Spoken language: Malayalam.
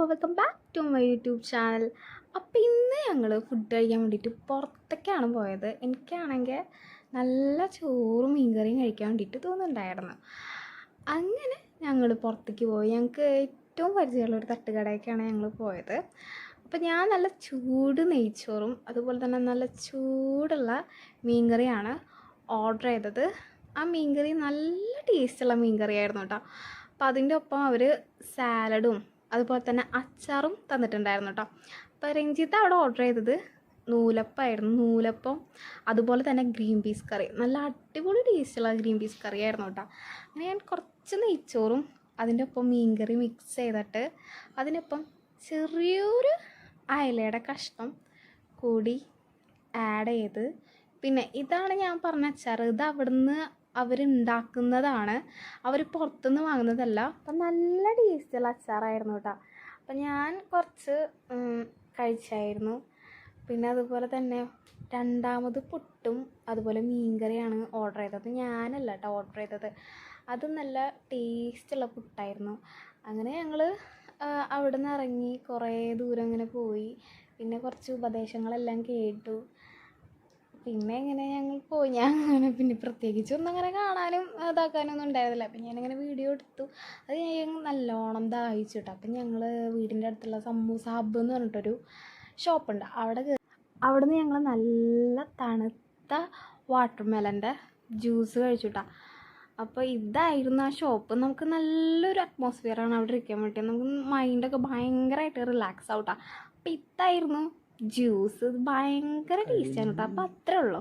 Welcome back to my YouTube channel. അപ്പോൾ ഇന്ന് ഞങ്ങൾ ഫുഡ് കഴിക്കാൻ വേണ്ടിയിട്ട് പുറത്തേക്കാണ് പോയത്. എനിക്കാണെങ്കിൽ നല്ല ചോറും മീൻകറിയും കഴിക്കാൻ വേണ്ടിയിട്ട് തോന്നുന്നുണ്ടായിരുന്നു. അങ്ങനെ ഞങ്ങൾ പുറത്തേക്ക് പോയി. ഞങ്ങൾക്ക് ഏറ്റവും പരിചയമുള്ളൊരു തട്ടുകടയൊക്കെയാണ് ഞങ്ങൾ പോയത്. അപ്പോൾ ഞാൻ നല്ല ചൂട് നെയ്ച്ചോറും അതുപോലെ തന്നെ നല്ല ചൂടുള്ള മീൻകറിയാണ് ഓർഡർ ചെയ്തത്. ആ മീൻകറി നല്ല ടേസ്റ്റുള്ള മീൻകറിയായിരുന്നു കേട്ടോ. അപ്പോൾ അതിൻ്റെ ഒപ്പം അവർ സാലഡും അതുപോലെ തന്നെ അച്ചാറും തന്നിട്ടുണ്ടായിരുന്നു കേട്ടോ. അപ്പോൾ രഞ്ജിത്ത് അവിടെ ഓർഡർ ചെയ്തത് നൂലപ്പമായിരുന്നു. നൂലപ്പം അതുപോലെ തന്നെ ഗ്രീൻ പീസ് കറി, നല്ല അടിപൊളി ടേസ്റ്റുള്ള ഗ്രീൻ പീസ് കറിയായിരുന്നു കേട്ടോ. അങ്ങനെ ഞാൻ കുറച്ച് നെയ്ച്ചോറും അതിൻ്റെ ഒപ്പം മീൻകറി മിക്സ് ചെയ്തിട്ട് അതിനൊപ്പം ചെറിയൊരു അയലയുടെ കഷ്ണം കൂടി ആഡ് ചെയ്ത്, പിന്നെ ഇതാണ് ഞാൻ പറഞ്ഞ അച്ചാർ. ഇത് അവിടുന്ന് അവരുണ്ടാക്കുന്നതാണ്, അവർ പുറത്തുനിന്ന് വാങ്ങുന്നതല്ല. അപ്പം നല്ല ടേസ്റ്റുള്ള അച്ചാറായിരുന്നു കേട്ടോ. അപ്പം ഞാൻ കുറച്ച് കഴിച്ചായിരുന്നു. പിന്നെ അതുപോലെ തന്നെ രണ്ടാമത് പുട്ടും അതുപോലെ മീൻകറിയാണ് ഓർഡർ ചെയ്തത്. ഞാനല്ല കേട്ടോ ഓർഡർ ചെയ്തത്, അത് നല്ല ടേസ്റ്റുള്ള പുട്ടായിരുന്നു. അങ്ങനെ ഞങ്ങൾ അവിടെ നിന്ന് ഇറങ്ങി കുറേ ദൂരം ഇങ്ങനെ പോയി. പിന്നെ കുറച്ച് ഉപദേശങ്ങളെല്ലാം കേട്ടു. പിന്നെ ഇങ്ങനെ ഞങ്ങൾ പോയി. ഞാൻ അങ്ങനെ പിന്നെ പ്രത്യേകിച്ചൊന്നും അങ്ങനെ കാണാനും ഇതാക്കാനൊന്നും ഉണ്ടായിരുന്നില്ല. അപ്പം ഞാനിങ്ങനെ വീഡിയോ എടുത്തു. അത് ഞാൻ നല്ലോണം ദാഹിച്ചു കേട്ടോ. അപ്പം ഞങ്ങൾ വീടിൻ്റെ അടുത്തുള്ള സമൂസ ഹബ്ബ് എന്ന് പറഞ്ഞിട്ടൊരു ഷോപ്പുണ്ട്, അവിടെ നിന്ന് ഞങ്ങൾ നല്ല തണുത്ത വാട്ടർമെലൻ്റെ ജ്യൂസ് കഴിച്ചു കേട്ടോ. അപ്പോൾ ഇതായിരുന്നു ആ ഷോപ്പ്. നമുക്ക് നല്ലൊരു അറ്റ്മോസ്ഫിയറാണ് അവിടെ ഇരിക്കാൻ വേണ്ടി. നമുക്ക് മൈൻഡൊക്കെ ഭയങ്കരമായിട്ട് റിലാക്സ് ആവും കേട്ടോ. അപ്പോൾ ഇതായിരുന്നു ജ്യൂസ്. ഭയങ്കര ടേസ്റ്റാണ് കേട്ടോ. അപ്പോൾ അത്രേ ഉള്ളൂ.